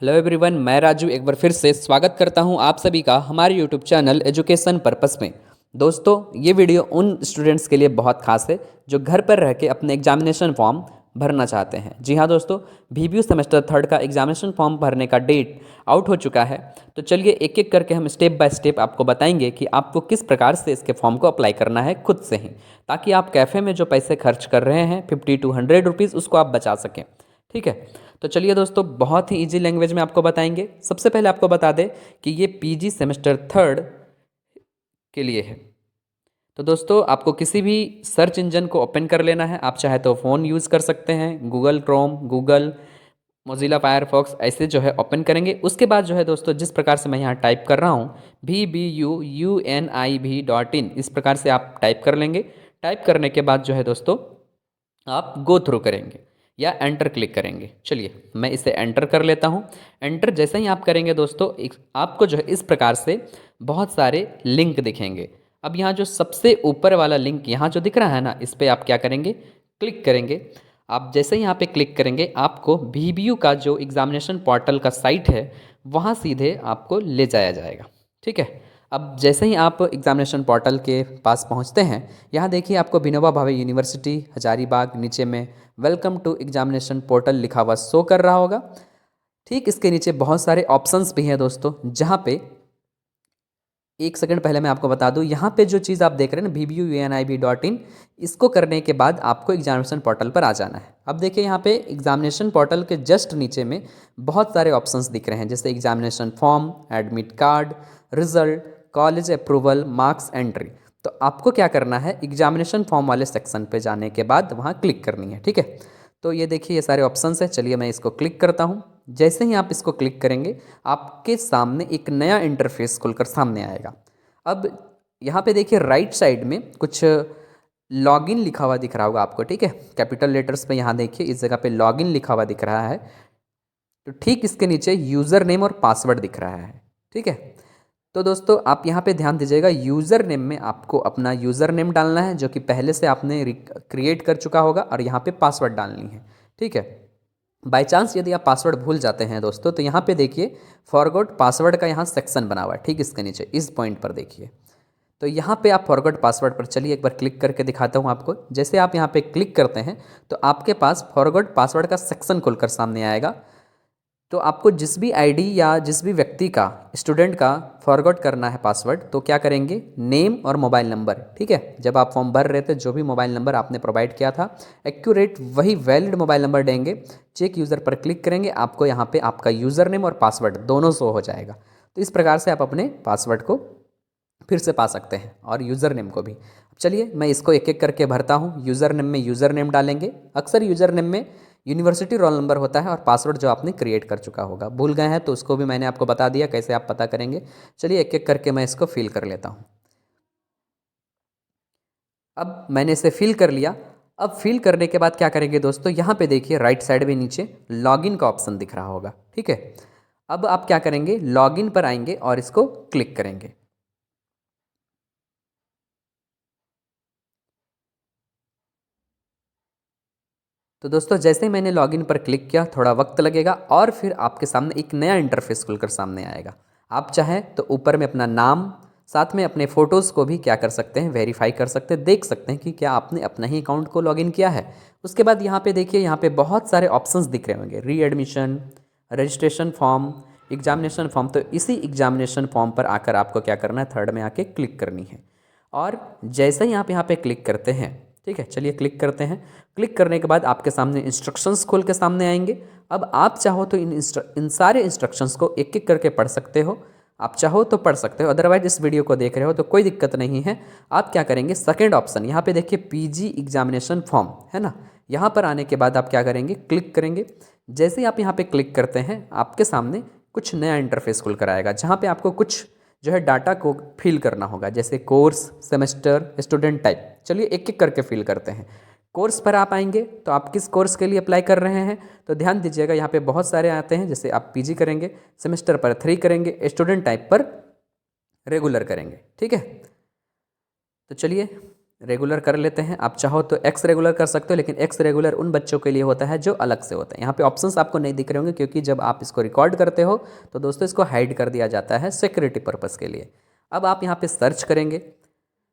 Hello everyone, मैं राजू एक बार फिर से स्वागत करता हूं आप सभी का हमारे यूट्यूब चैनल एजुकेशन पर्पस में। दोस्तों, ये वीडियो उन स्टूडेंट्स के लिए बहुत खास है जो घर पर रह के अपने एग्जामिनेशन फॉर्म भरना चाहते हैं। जी हाँ दोस्तों, बीबीयू सेमेस्टर थर्ड का एग्जामिनेशन फॉर्म भरने का डेट आउट हो चुका है। तो चलिए एक एक करके हम स्टेप बाय स्टेप आपको बताएंगे कि आपको किस प्रकार से इसके फॉर्म को अप्लाई करना है खुद से ही, ताकि आप कैफ़े में जो पैसे खर्च कर रहे हैं 50 to 100 रुपीज़ उसको आप बचा सकें। ठीक है, तो चलिए दोस्तों, बहुत ही इजी लैंग्वेज में आपको बताएंगे। सबसे पहले आपको बता दें कि ये पीजी सेमेस्टर थर्ड के लिए है। तो दोस्तों, आपको किसी भी सर्च इंजन को ओपन कर लेना है। आप चाहे तो फ़ोन यूज़ कर सकते हैं, Google Chrome, Google, Mozilla Firefox, ऐसे जो है ओपन करेंगे। उसके बाद जो है दोस्तों, जिस प्रकार से मैं यहाँ टाइप कर रहा हूँ VBUUNIB.in, इस प्रकार से आप टाइप कर लेंगे। टाइप करने के बाद जो है दोस्तों, आप गो थ्रू करेंगे या एंटर क्लिक करेंगे। चलिए मैं इसे एंटर कर लेता हूँ। एंटर जैसे ही आप करेंगे दोस्तों, आपको जो है इस प्रकार से बहुत सारे लिंक दिखेंगे। अब यहाँ जो सबसे ऊपर वाला लिंक यहाँ जो दिख रहा है ना, इस पर आप क्या करेंगे, क्लिक करेंगे। आप जैसे ही यहाँ पे क्लिक करेंगे, आपको बीबीयू का जो एग्जामिनेशन पोर्टल का साइट है वहाँ सीधे आपको ले जाया जाएगा। ठीक है, अब जैसे ही आप एग्जामिनेशन पोर्टल के पास पहुंचते हैं, यहाँ देखिए आपको विनोबा भावे यूनिवर्सिटी हजारीबाग नीचे में वेलकम टू एग्जामिनेशन पोर्टल लिखा हुआ शो कर रहा होगा। ठीक इसके नीचे बहुत सारे ऑप्शंस भी हैं दोस्तों, जहाँ पे एक सेकंड पहले मैं आपको बता दूं, यहाँ पे जो चीज़ आप देख रहे हैं ना VBUUNIB.in, इसको करने के बाद आपको एग्जामिनेशन पोर्टल पर आ जाना है। अब देखिए यहाँ पे एग्जामिनेशन पोर्टल के जस्ट नीचे में बहुत सारे ऑप्शंस दिख रहे हैं, जैसे examination form, admit card, result, college approval, marks entry. तो आपको क्या करना है, एग्जामिनेशन फॉर्म वाले सेक्शन पे जाने के बाद वहाँ क्लिक करनी है। ठीक है, तो ये देखिए ये सारे ऑप्शंस हैं। चलिए मैं इसको क्लिक करता हूँ। जैसे ही आप इसको क्लिक करेंगे, आपके सामने एक नया इंटरफेस खुलकर सामने आएगा। अब यहाँ पे देखिए राइट साइड में कुछ लॉगिन लिखा हुआ दिख रहा होगा आपको। ठीक है, कैपिटल लेटर्स पे यहाँ देखिए इस जगह पे लॉगिन लिखा हुआ दिख रहा है। तो ठीक इसके नीचे यूज़र नेम और पासवर्ड दिख रहा है। ठीक है, तो दोस्तों आप यहाँ पे ध्यान दीजिएगा, यूज़र नेम में आपको अपना यूज़र नेम डालना है जो कि पहले से आपने क्रिएट कर चुका होगा, और यहाँ पे पासवर्ड डालनी है। ठीक है, बाय चांस यदि आप पासवर्ड भूल जाते हैं दोस्तों, तो यहाँ पे देखिए फॉरगॉट पासवर्ड का यहाँ सेक्शन बना हुआ है। ठीक इसके नीचे इस पॉइंट पर देखिए, तो यहाँ पे आप फॉरगॉट पासवर्ड पर चलिए एक बार क्लिक करके दिखाता हूँ आपको। जैसे आप यहाँ पे क्लिक करते हैं, तो आपके पास फॉरगॉट पासवर्ड का सेक्शन खुलकर सामने आएगा। तो आपको जिस भी आईडी या जिस भी व्यक्ति का, स्टूडेंट का फॉरगॉट करना है पासवर्ड, तो क्या करेंगे, नेम और मोबाइल नंबर। ठीक है, जब आप फॉर्म भर रहे थे जो भी मोबाइल नंबर आपने प्रोवाइड किया था, एक्यूरेट वही वैलिड मोबाइल नंबर देंगे। चेक यूज़र पर क्लिक करेंगे, आपको यहाँ पे आपका यूज़र नेम और पासवर्ड दोनों शो हो जाएगा। तो इस प्रकार से आप अपने पासवर्ड को फिर से पा सकते हैं, और यूज़र नेम को भी। अब चलिए मैं इसको एक एक करके भरता हूँ। यूज़र नेम में यूज़र नेम डालेंगे। अक्सर यूज़र नेम में यूनिवर्सिटी रोल नंबर होता है, और पासवर्ड जो आपने क्रिएट कर चुका होगा। भूल गए हैं तो उसको भी मैंने आपको बता दिया कैसे आप पता करेंगे। चलिए एक एक करके मैं इसको फिल कर लेता हूँ। अब मैंने इसे फिल कर लिया। अब फिल करने के बाद क्या करेंगे दोस्तों, यहाँ पे देखिए राइट साइड में नीचे लॉगिन का ऑप्शन दिख रहा होगा। ठीक है, अब आप क्या करेंगे, लॉगिन पर आएंगे और इसको क्लिक करेंगे। तो दोस्तों जैसे ही मैंने लॉगिन पर क्लिक किया, थोड़ा वक्त लगेगा और फिर आपके सामने एक नया इंटरफेस खुलकर सामने आएगा। आप चाहें तो ऊपर में अपना नाम, साथ में अपने फ़ोटोज़ को भी क्या कर सकते हैं, वेरीफाई कर सकते हैं, देख सकते हैं कि क्या आपने अपना ही अकाउंट को लॉगिन किया है। उसके बाद यहाँ पे देखिए, यहाँ पे बहुत सारे ऑप्शंस दिख रहे होंगे, री admission, registration form, examination form. तो इसी एग्जामिनेशन फॉर्म पर आकर आपको क्या करना है, थर्ड में आके क्लिक करनी है। और जैसे ही आप यहाँ पे क्लिक करते हैं, ठीक है, चलिए क्लिक करते हैं। क्लिक करने के बाद आपके सामने इंस्ट्रक्शंस खोल के सामने आएंगे। अब आप चाहो तो इन सारे इंस्ट्रक्शंस को एक एक करके पढ़ सकते हो। आप चाहो तो पढ़ सकते हो, अदरवाइज इस वीडियो को देख रहे हो तो कोई दिक्कत नहीं है। आप क्या करेंगे, सेकंड ऑप्शन यहाँ पे देखिए पीजी एग्जामिनेशन फॉर्म है ना, यहाँ पर आने के बाद आप क्या करेंगे, क्लिक करेंगे। जैसे ही आप यहाँ पे क्लिक करते हैं, आपके सामने कुछ नया इंटरफेस खुल कर आएगा, जहाँ पे आपको कुछ जो है डाटा को फिल करना होगा, जैसे कोर्स, सेमेस्टर, स्टूडेंट टाइप। चलिए एक एक करके फिल करते हैं। कोर्स पर आप आएंगे तो आप किस कोर्स के लिए अप्लाई कर रहे हैं, तो ध्यान दीजिएगा यहाँ पे बहुत सारे आते हैं, जैसे आप पीजी करेंगे, सेमेस्टर पर 3 करेंगे, स्टूडेंट टाइप पर रेगुलर करेंगे। ठीक है, तो चलिए रेगुलर कर लेते हैं। आप चाहो तो एक्स रेगुलर कर सकते हो, लेकिन एक्स रेगुलर उन बच्चों के लिए होता है जो अलग से होता है। यहाँ पे ऑप्शंस आपको नहीं दिख रहे होंगे क्योंकि जब आप इसको रिकॉर्ड करते हो तो दोस्तों इसको हाइड कर दिया जाता है सिक्योरिटी पर्पज़ के लिए। अब आप यहाँ पे सर्च करेंगे।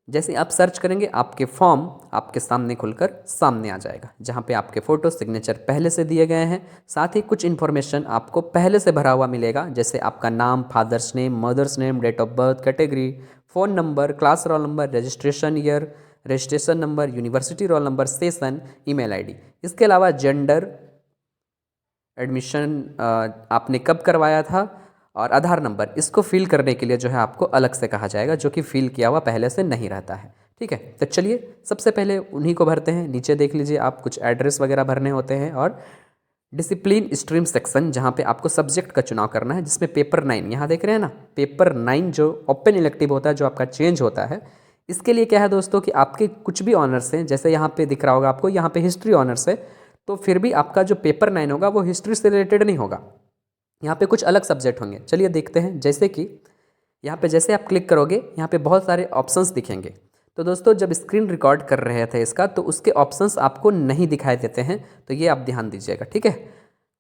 जैसे आप सर्च करेंगे आपके फॉर्म आपके सामने खुलकर सामने आ जाएगा, जहाँ पे आपके फ़ोटो सिग्नेचर पहले से दिए गए हैं। साथ ही कुछ इन्फॉर्मेशन आपको पहले से भरा हुआ मिलेगा, जैसे आपका नाम, father's name, mother's name, date of birth, category, phone number, class roll number, registration year, registration number, university roll number, session, email ID. इसके अलावा जेंडर, एडमिशन आपने कब करवाया था, और आधार नंबर। इसको फिल करने के लिए जो है आपको अलग से कहा जाएगा, जो कि फिल किया हुआ पहले से नहीं रहता है। ठीक है, तो चलिए सबसे पहले उन्हीं को भरते हैं। नीचे देख लीजिए आप कुछ एड्रेस वगैरह भरने होते हैं, और डिसिप्लिन स्ट्रीम सेक्शन जहाँ पे आपको सब्जेक्ट का चुनाव करना है, जिसमें पेपर 9 यहाँ देख रहे हैं ना, पेपर 9 जो ओपन इलेक्टिव होता है, जो आपका चेंज होता है, इसके लिए क्या है दोस्तों कि आपके कुछ भी ऑनर्स हैं, जैसे यहाँ पे दिख रहा होगा आपको, यहाँ पे हिस्ट्री ऑनर्स है, तो फिर भी आपका जो पेपर 9 होगा वो हिस्ट्री से रिलेटेड नहीं होगा, यहाँ पे कुछ अलग सब्जेक्ट होंगे। चलिए देखते हैं। जैसे कि यहाँ पे जैसे आप क्लिक करोगे, यहाँ पे बहुत सारे ऑप्शंस दिखेंगे। तो दोस्तों जब स्क्रीन रिकॉर्ड कर रहे थे इसका, तो उसके ऑप्शंस आपको नहीं दिखाई देते हैं, तो ये आप ध्यान दीजिएगा। ठीक है,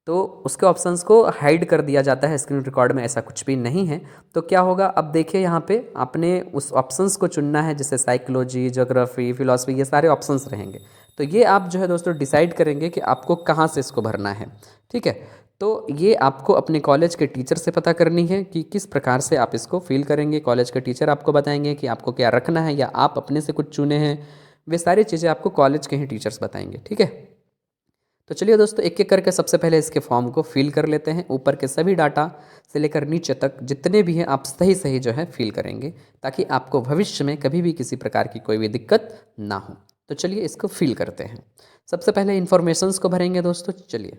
तो उसके ऑप्शंस को हाइड कर दिया जाता है स्क्रीन रिकॉर्ड में, ऐसा कुछ भी नहीं है। तो क्या होगा, अब देखिए यहाँ पे आपने उस ऑप्शंस को चुनना है, जैसे साइकोलॉजी, ज्योग्राफी, फिलॉसफी, ये सारे ऑप्शंस रहेंगे। तो ये आप जो है दोस्तों डिसाइड करेंगे कि आपको कहाँ से इसको भरना है। ठीक है, तो ये आपको अपने कॉलेज के टीचर से पता करनी है कि किस प्रकार से आप इसको फिल करेंगे। कॉलेज के टीचर आपको बताएंगे कि आपको क्या रखना है, या आप अपने से कुछ चुने हैं, वे सारी चीज़ें आपको कॉलेज के ही टीचर्स बताएंगे। ठीक है, तो चलिए दोस्तों एक एक करके सबसे पहले इसके फॉर्म को फिल कर लेते हैं। ऊपर के सभी डाटा से लेकर नीचे तक जितने भी हैं आप सही सही जो है फिल करेंगे, ताकि आपको भविष्य में कभी भी किसी प्रकार की कोई भी दिक्कत ना हो। तो चलिए इसको फिल करते हैं। सबसे पहले इन्फॉर्मेशंस को भरेंगे दोस्तों। चलिए,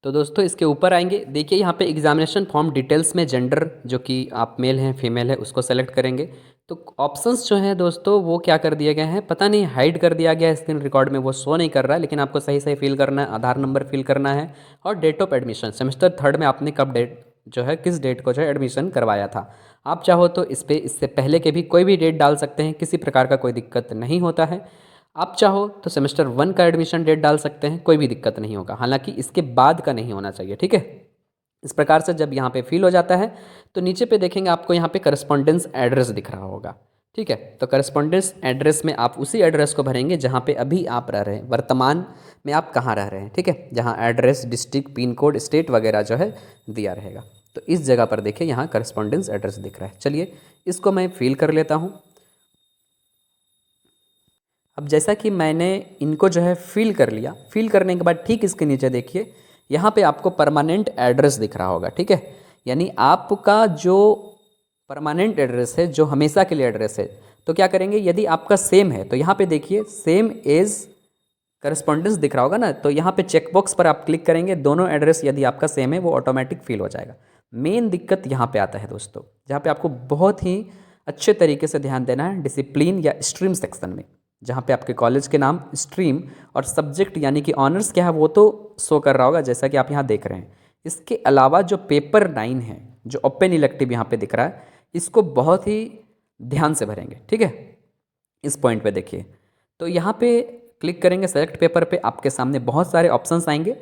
तो दोस्तों इसके ऊपर आएंगे, देखिए यहाँ पे एग्जामिनेशन फॉर्म डिटेल्स में जेंडर, जो कि आप मेल हैं फीमेल है, उसको सेलेक्ट करेंगे। तो ऑप्शंस जो हैं दोस्तों वो क्या कर दिए गए हैं, पता नहीं हाइड कर दिया गया है, स्क्रीन रिकॉर्ड में वो शो नहीं कर रहा है, लेकिन आपको सही सही फिल करना है। आधार नंबर फिल करना है, और date of admission, semester 3rd में आपने कब डेट जो है, किस डेट को जो है एडमिशन करवाया था। आप चाहो तो इस पर इससे पहले के भी कोई भी डेट डाल सकते हैं, किसी प्रकार का कोई दिक्कत नहीं होता है। आप चाहो तो सेमेस्टर 1 का एडमिशन डेट डाल सकते हैं, कोई भी दिक्कत नहीं होगा, हालांकि इसके बाद का नहीं होना चाहिए। ठीक है, इस प्रकार से जब यहाँ पे फिल हो जाता है, तो नीचे पे देखेंगे आपको यहाँ पे करस्पॉन्डेंस एड्रेस दिख रहा होगा। ठीक है, तो करस्पॉन्डेंस एड्रेस में आप उसी एड्रेस को भरेंगे जहाँ पे अभी आप रह रहे हैं, वर्तमान में आप कहाँ रह रहे हैं। ठीक है, जहाँ address, district, pin code, state वगैरह जो है दिया रहेगा, तो इस जगह पर देखिए यहाँ करस्पॉन्डेंस एड्रेस दिख रहा है। चलिए इसको मैं फिल कर लेता हूँ। अब जैसा कि मैंने इनको जो है फिल कर लिया, फिल करने के बाद ठीक इसके नीचे देखिए यहाँ पे आपको परमानेंट एड्रेस दिख रहा होगा। ठीक है, यानी आपका जो परमानेंट एड्रेस है, जो हमेशा के लिए एड्रेस है, तो क्या करेंगे, यदि आपका सेम है तो यहाँ पे देखिए सेम एज करस्पॉन्डेंस दिख रहा होगा ना, तो यहाँ पे चेकबॉक्स पर आप क्लिक करेंगे, दोनों एड्रेस यदि आपका सेम है वो ऑटोमेटिक फिल हो जाएगा। मेन दिक्कत यहाँ पे आता है दोस्तों, जहाँ पे आपको बहुत ही अच्छे तरीके से ध्यान देना है, डिसिप्लिन या स्ट्रीम सेक्शन में, जहाँ पे आपके कॉलेज के नाम, स्ट्रीम और सब्जेक्ट यानी कि ऑनर्स क्या है वो तो शो कर रहा होगा, जैसा कि आप यहाँ देख रहे हैं। इसके अलावा जो पेपर 9 है, जो ओपन इलेक्टिव यहाँ पे दिख रहा है, इसको बहुत ही ध्यान से भरेंगे। ठीक है, इस पॉइंट पे देखिए, तो यहाँ पे क्लिक करेंगे सेलेक्ट पेपर पे, आपके सामने बहुत सारे ऑप्शंस आएंगे।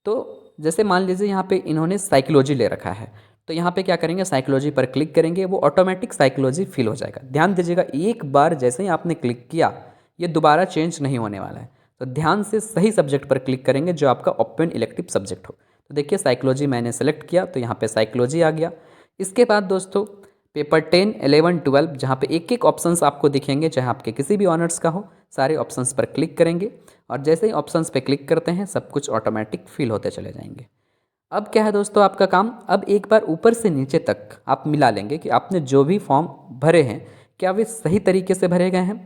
तो जैसे मान लीजिए यहाँ पे इन्होंने साइकोलॉजी ले रखा है, तो यहाँ पे क्या करेंगे, साइकोलॉजी पर क्लिक करेंगे, वो ऑटोमेटिक साइकोलॉजी फिल हो जाएगा। ध्यान दीजिएगा, एक बार जैसे ही आपने क्लिक किया ये दोबारा चेंज नहीं होने वाला है, तो ध्यान से सही सब्जेक्ट पर क्लिक करेंगे जो आपका ओपन इलेक्टिव सब्जेक्ट हो। तो देखिए साइकोलॉजी मैंने सेलेक्ट किया, तो यहाँ पे साइकोलॉजी आ गया। इसके बाद दोस्तों पेपर 10, 11, 12 जहाँ पे एक एक ऑप्शंस आपको दिखेंगे, चाहे आपके किसी भी ऑनर्स का हो, सारे ऑप्शंस पर क्लिक करेंगे, और जैसे ही ऑप्शंस पे क्लिक करते हैं सब कुछ ऑटोमेटिक फिल होते चले जाएंगे। अब क्या है दोस्तों आपका काम, अब एक बार ऊपर से नीचे तक आप मिला लेंगे कि आपने जो भी फॉर्म भरे हैं क्या वे सही तरीके से भरे गए हैं।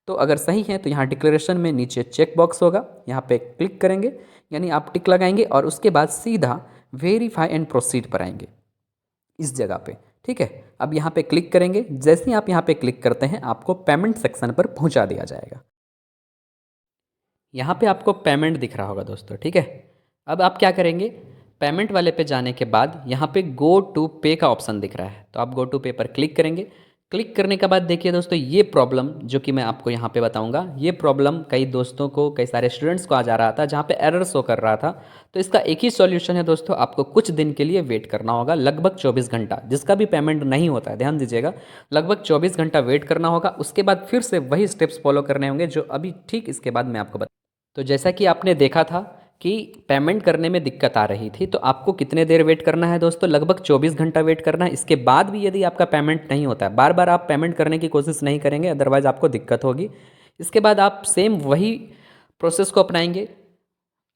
तो अगर सही है तो यहाँ डिक्लेरेशन में नीचे चेक बॉक्स होगा, यहाँ पे क्लिक करेंगे, यानी आप टिक लगाएंगे, और उसके बाद सीधा वेरीफाई एंड प्रोसीड पर आएंगे इस जगह पे। ठीक है, अब यहाँ पे क्लिक करेंगे, जैसे ही आप यहाँ पे क्लिक करते हैं आपको पेमेंट सेक्शन पर पहुँचा दिया जाएगा। यहाँ पे आपको पेमेंट दिख रहा होगा दोस्तों। ठीक है, अब आप क्या करेंगे, पेमेंट वाले पे जाने के बाद यहाँ पे गो टू पे का ऑप्शन दिख रहा है, तो आप गो टू पे पर क्लिक करेंगे। क्लिक करने के बाद देखिए दोस्तों, ये प्रॉब्लम जो कि मैं आपको यहाँ पे बताऊँगा, ये प्रॉब्लम कई दोस्तों को, कई सारे स्टूडेंट्स को आ जा रहा था, जहाँ पे एरर शो कर रहा था। तो इसका एक ही सॉल्यूशन है दोस्तों, आपको कुछ दिन के लिए वेट करना होगा, लगभग 24 घंटा। जिसका भी पेमेंट नहीं होता है, ध्यान दीजिएगा, लगभग 24 घंटा वेट करना होगा। उसके बाद फिर से वही स्टेप्स फॉलो करने होंगे जो अभी ठीक इसके बाद मैं आपको बता। तो जैसा कि आपने देखा था कि पेमेंट करने में दिक्कत आ रही थी, तो आपको कितने देर वेट करना है दोस्तों, लगभग 24 घंटा वेट करना है। इसके बाद भी यदि आपका पेमेंट नहीं होता है, बार बार आप पेमेंट करने की कोशिश नहीं करेंगे, अदरवाइज़ आपको दिक्कत होगी। इसके बाद आप सेम वही प्रोसेस को अपनाएंगे,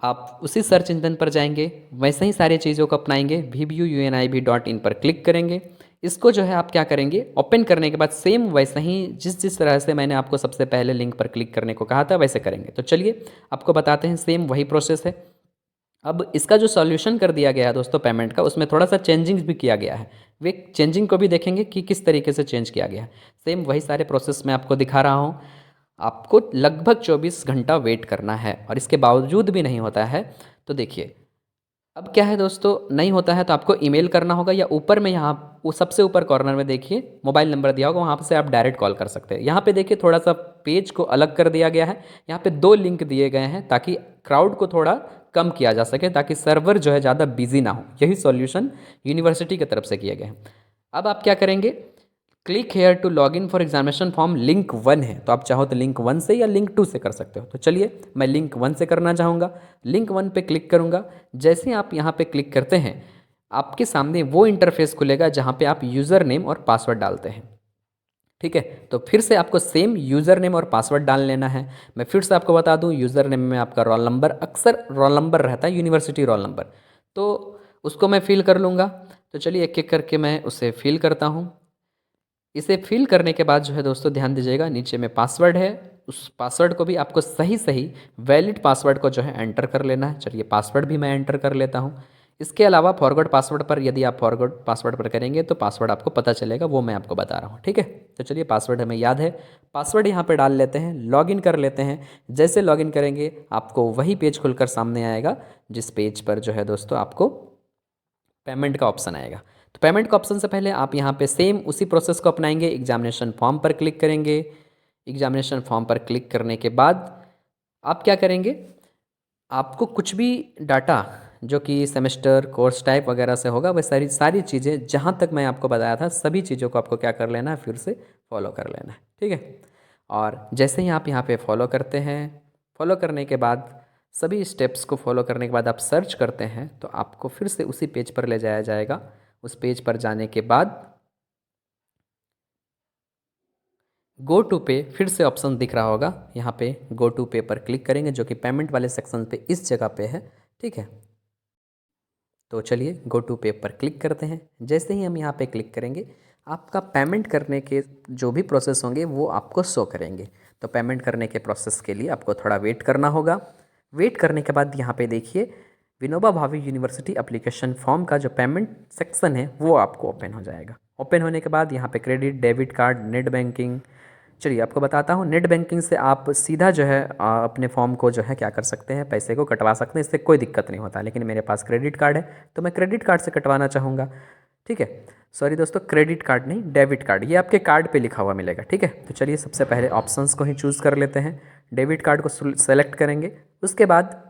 आप उसी सर्च इंजन पर जाएंगे, वैसे ही सारी चीज़ों को अपनाएंगे, VBUUNIB.in पर क्लिक करेंगे। इसको जो है आप क्या करेंगे, ओपन करने के बाद सेम वैसे ही जिस जिस तरह से मैंने आपको सबसे पहले लिंक पर क्लिक करने को कहा था वैसे करेंगे। तो चलिए आपको बताते हैं, सेम वही प्रोसेस है। अब इसका जो सॉल्यूशन कर दिया गया है दोस्तों पेमेंट का, उसमें थोड़ा सा चेंजिंग भी किया गया है। वे चेंजिंग को भी देखेंगे कि किस तरीके से चेंज किया गया है। सेम वही सारे प्रोसेस मैं आपको दिखा रहा हूँ। आपको लगभग 24 घंटा वेट करना है और इसके बावजूद भी नहीं होता है तो देखिए, अब क्या है दोस्तों, नहीं होता है तो आपको ईमेल करना होगा, या ऊपर में यहाँ वो सबसे ऊपर कॉर्नर में देखिए मोबाइल नंबर दिया होगा, वहाँ से आप डायरेक्ट कॉल कर सकते हैं। यहाँ पे देखिए थोड़ा सा पेज को अलग कर दिया गया है, यहाँ पे 2 लिंक दिए गए हैं ताकि क्राउड को थोड़ा कम किया जा सके, ताकि सर्वर जो है ज़्यादा बिजी ना हो। यही सॉल्यूशन यूनिवर्सिटी की तरफ से किए गए हैं। अब आप क्या करेंगे, click here to log in for examination form, link 1 है, तो आप चाहो तो लिंक 1 से या लिंक 2 से कर सकते हो। तो चलिए मैं लिंक 1 से करना चाहूँगा, लिंक 1 पे क्लिक करूँगा। जैसे ही आप यहाँ पे क्लिक करते हैं, आपके सामने वो इंटरफेस खुलेगा जहाँ पे आप यूज़र नेम और पासवर्ड डालते हैं। ठीक है, तो फिर से आपको सेम यूज़र नेम और पासवर्ड डाल लेना है। मैं फिर से आपको बता दूं, यूज़र नेम में आपका रोल नंबर, अक्सर रोल नंबर रहता है, यूनिवर्सिटी रोल नंबर, तो उसको मैं फिल कर लूँगा। तो चलिए एक एक करके मैं उसे फिल करता हूँ। इसे फिल करने के बाद जो है दोस्तों, ध्यान दीजिएगा, नीचे में पासवर्ड है, उस पासवर्ड को भी आपको सही सही वैलिड पासवर्ड को जो है एंटर कर लेना है। चलिए पासवर्ड भी मैं एंटर कर लेता हूँ। इसके अलावा फॉरगॉट पासवर्ड पर, यदि आप फॉरगॉट पासवर्ड पर करेंगे तो पासवर्ड आपको पता चलेगा, वो मैं आपको बता रहा हूँ। ठीक है, तो चलिए पासवर्ड हमें याद है, पासवर्ड यहाँ पर डाल लेते हैं, लॉगिन कर लेते हैं। जैसे लॉगिन करेंगे आपको वही पेज खुलकर सामने आएगा, जिस पेज पर जो है दोस्तों आपको पेमेंट का ऑप्शन आएगा। तो पेमेंट का ऑप्शन से पहले आप यहाँ पे सेम उसी प्रोसेस को अपनाएंगे, एग्जामिनेशन फॉर्म पर क्लिक करेंगे। एग्जामिनेशन फॉर्म पर क्लिक करने के बाद आप क्या करेंगे, आपको कुछ भी डाटा जो कि सेमेस्टर कोर्स टाइप वगैरह से होगा, वह सारी सारी चीज़ें जहाँ तक मैं आपको बताया था, सभी चीज़ों को आपको क्या कर लेना है, फिर से फॉलो कर लेना है। ठीक है, और जैसे ही आप यहाँ पे फॉलो करते हैं, फॉलो करने के बाद सभी स्टेप्स को फॉलो करने के बाद आप सर्च करते हैं, तो आपको फिर से उसी पेज पर ले जाया जाएगा। उस पेज पर जाने के बाद गो टू पे फिर से ऑप्शन दिख रहा होगा, यहाँ पे गो टू पे पर क्लिक करेंगे, जो कि पेमेंट वाले सेक्शन पे इस जगह पे है। ठीक है, तो चलिए गो टू पे पर क्लिक करते हैं। जैसे ही हम यहाँ पे क्लिक करेंगे, आपका पेमेंट करने के जो भी प्रोसेस होंगे वो आपको शो करेंगे। तो पेमेंट करने के प्रोसेस के लिए आपको थोड़ा वेट करना होगा। वेट करने के बाद यहाँ पे देखिए, Vinoba Bhave university application form का जो पेमेंट सेक्शन है वो आपको ओपन हो जाएगा। ओपन होने के बाद यहाँ पे credit, debit card, net banking, चलिए आपको बताता हूँ। नेट बैंकिंग से आप सीधा जो है अपने फॉर्म को जो है क्या कर सकते हैं, पैसे को कटवा सकते हैं, इससे कोई दिक्कत नहीं होता। लेकिन मेरे पास क्रेडिट कार्ड है तो मैं क्रेडिट कार्ड से कटवाना चाहूँगा। ठीक है, सॉरी दोस्तों, क्रेडिट कार्ड नहीं, डेबिट कार्ड, ये आपके कार्ड पे लिखा हुआ मिलेगा। ठीक है, तो चलिए सबसे पहले ऑप्शंस को ही चूज़ कर लेते हैं। डेबिट कार्ड को सेलेक्ट करेंगे, उसके बाद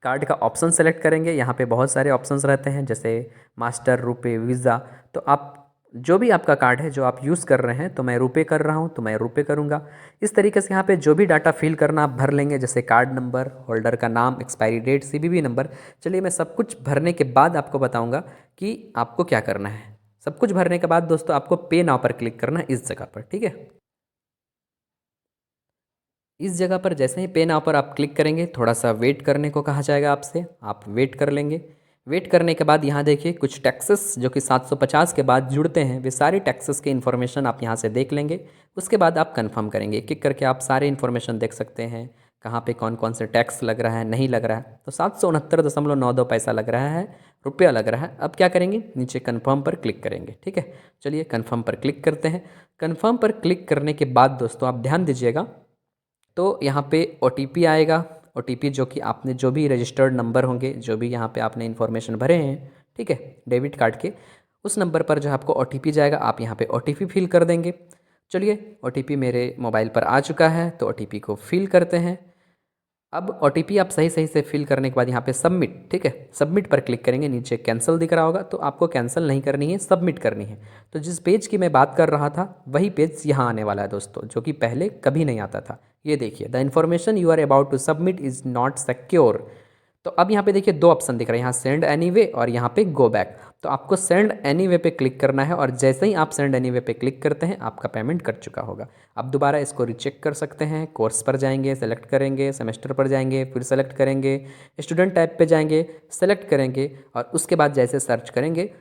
कार्ड का ऑप्शन सेलेक्ट करेंगे। यहाँ पे बहुत सारे ऑप्शंस रहते हैं, जैसे मास्टर, रुपए, वीज़ा। तो आप जो भी आपका कार्ड है जो आप यूज़ कर रहे हैं, तो मैं रुपए कर रहा हूँ तो मैं रुपए करूँगा। इस तरीके से यहाँ पे जो भी डाटा फिल करना आप भर लेंगे, जैसे कार्ड नंबर, होल्डर का नाम, एक्सपायरी डेट, CVV नंबर। चलिए मैं सब कुछ भरने के बाद आपको बताऊँगा कि आपको क्या करना है। सब कुछ भरने के बाद दोस्तों आपको पे नाउ पर क्लिक करना है, इस जगह पर। ठीक है, इस जगह पर जैसे ही पे नाउ पर आप क्लिक करेंगे, थोड़ा सा वेट करने को कहा जाएगा आपसे, आप वेट कर लेंगे। वेट करने के बाद यहाँ देखिए कुछ टैक्सेस जो कि 750 के बाद जुड़ते हैं, वे सारे टैक्सेस के इन्फॉर्मेशन आप यहाँ से देख लेंगे। उसके बाद आप कंफर्म करेंगे, एक एक करके आप सारे इन्फॉर्मेशन देख सकते हैं, कहाँ पे कौन कौन से टैक्स लग रहा है, नहीं लग रहा है। तो 769.92 पैसा लग रहा है, रुपया लग रहा है। अब क्या करेंगे, नीचे कन्फर्म पर क्लिक करेंगे। ठीक है, चलिए कन्फर्म पर क्लिक करते हैं। कन्फर्म पर क्लिक करने के बाद दोस्तों आप ध्यान दीजिएगा, तो यहाँ पे OTP आएगा। OTP जो कि आपने जो भी रजिस्टर्ड नंबर होंगे, जो भी यहाँ पे आपने इन्फॉर्मेशन भरे हैं, ठीक है, डेबिट कार्ड के, उस नंबर पर जो है आपको OTP जाएगा, आप यहाँ पे OTP फिल कर देंगे। चलिए OTP मेरे मोबाइल पर आ चुका है, तो OTP को फिल करते हैं। अब OTP आप सही सही से फिल करने के बाद यहाँ पे सबमिट, ठीक है, सबमिट पर क्लिक करेंगे। नीचे कैंसिल दिख रहा होगा, तो आपको कैंसिल नहीं करनी है, सबमिट करनी है। तो जिस पेज की मैं बात कर रहा था वही पेज यहाँ आने वाला है दोस्तों, जो कि पहले कभी नहीं आता था। ये देखिए, the information you are about to submit is not secure. तो अब यहाँ पे देखिए दो ऑप्शन दिख रहे हैं, यहाँ सेंड एनीवे और यहाँ पे गो बैक। तो आपको सेंड एनीवे पे क्लिक करना है, और जैसे ही आप सेंड एनीवे पे क्लिक करते हैं आपका पेमेंट कट चुका होगा। अब दोबारा इसको रिचेक कर सकते हैं। कोर्स पर जाएंगे, सेलेक्ट करेंगे, सेमेस्टर पर जाएंगे, फिर सेलेक्ट करेंगे, स्टूडेंट टाइप पे जाएंगे, सेलेक्ट करेंगे, और उसके बाद जैसे सर्च करेंगे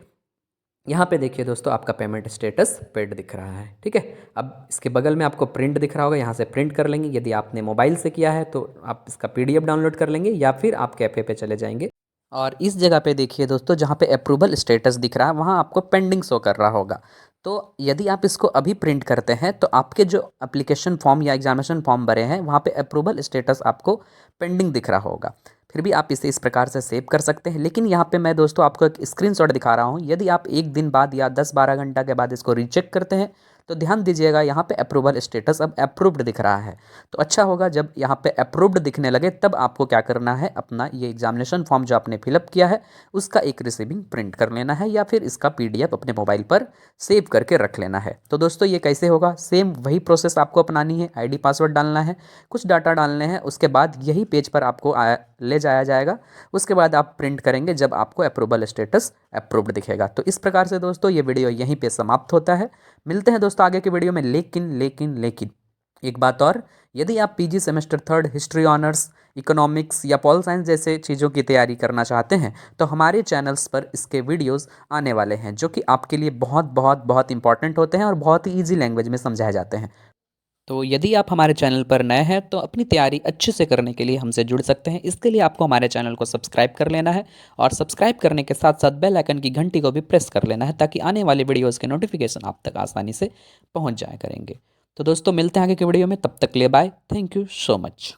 यहाँ पे देखिए दोस्तों आपका पेमेंट स्टेटस पेड दिख रहा है, ठीक है। अब इसके बगल में आपको प्रिंट दिख रहा होगा, यहाँ से प्रिंट कर लेंगे। यदि आपने मोबाइल से किया है तो आप इसका PDF डाउनलोड कर लेंगे, या फिर आप कैफ़े पे चले जाएंगे। और इस जगह पे देखिए दोस्तों, जहाँ पे अप्रूवल स्टेटस दिख रहा है वहाँ आपको पेंडिंग शो कर रहा होगा। तो यदि आप इसको अभी प्रिंट करते हैं तो आपके जो एप्लीकेशन फॉर्म या एग्जामिनेशन फॉर्म भरे हैं वहाँ पे अप्रूवल स्टेटस आपको पेंडिंग दिख रहा होगा। फिर भी आप इसे इस प्रकार से सेव कर सकते हैं। लेकिन यहाँ पे मैं दोस्तों आपको एक स्क्रीनशॉट दिखा रहा हूँ। यदि आप एक दिन बाद या 10-12 घंटा के बाद इसको रीचेक करते हैं तो ध्यान दीजिएगा, यहाँ पे अप्रूवल स्टेटस अब अप्रूव्ड दिख रहा है। तो अच्छा होगा जब यहाँ पे अप्रूव्ड दिखने लगे तब आपको क्या करना है, अपना ये एग्जामिनेशन फॉर्म जो आपने फिलअप किया है उसका एक रिसीविंग प्रिंट कर लेना है, या फिर इसका PDF अपने मोबाइल पर सेव करके रख लेना है। तो दोस्तों ये कैसे होगा, सेम वही प्रोसेस आपको अपनानी है। ID पासवर्ड डालना है, कुछ डाटा डालने हैं, उसके बाद यही पेज पर आपको ले जाया जाएगा। उसके बाद आप प्रिंट करेंगे जब आपको अप्रूवल स्टेटस अप्रूव्ड दिखेगा। तो इस प्रकार से दोस्तों ये वीडियो यहीं पे समाप्त होता है। मिलते हैं दोस्तों आगे की वीडियो में। लेकिन एक बात और, यदि आप PG semester 3 history honours, economics या पॉल साइंस जैसे चीज़ों की तैयारी करना चाहते हैं तो हमारे चैनल्स पर इसके वीडियोस आने वाले हैं, जो कि आपके लिए बहुत बहुत बहुत इंपॉर्टेंट होते हैं और बहुत ही ईजी लैंग्वेज में समझाए जाते हैं। तो यदि आप हमारे चैनल पर नए हैं तो अपनी तैयारी अच्छे से करने के लिए हमसे जुड़ सकते हैं। इसके लिए आपको हमारे चैनल को सब्सक्राइब कर लेना है, और सब्सक्राइब करने के साथ साथ बेल आइकन की घंटी को भी प्रेस कर लेना है, ताकि आने वाली वीडियोज़ के नोटिफिकेशन आप तक आसानी से पहुंच जाया करेंगे। तो दोस्तों मिलते हैं आगे की वीडियो में, तब तक के लिए bye, thank you so much.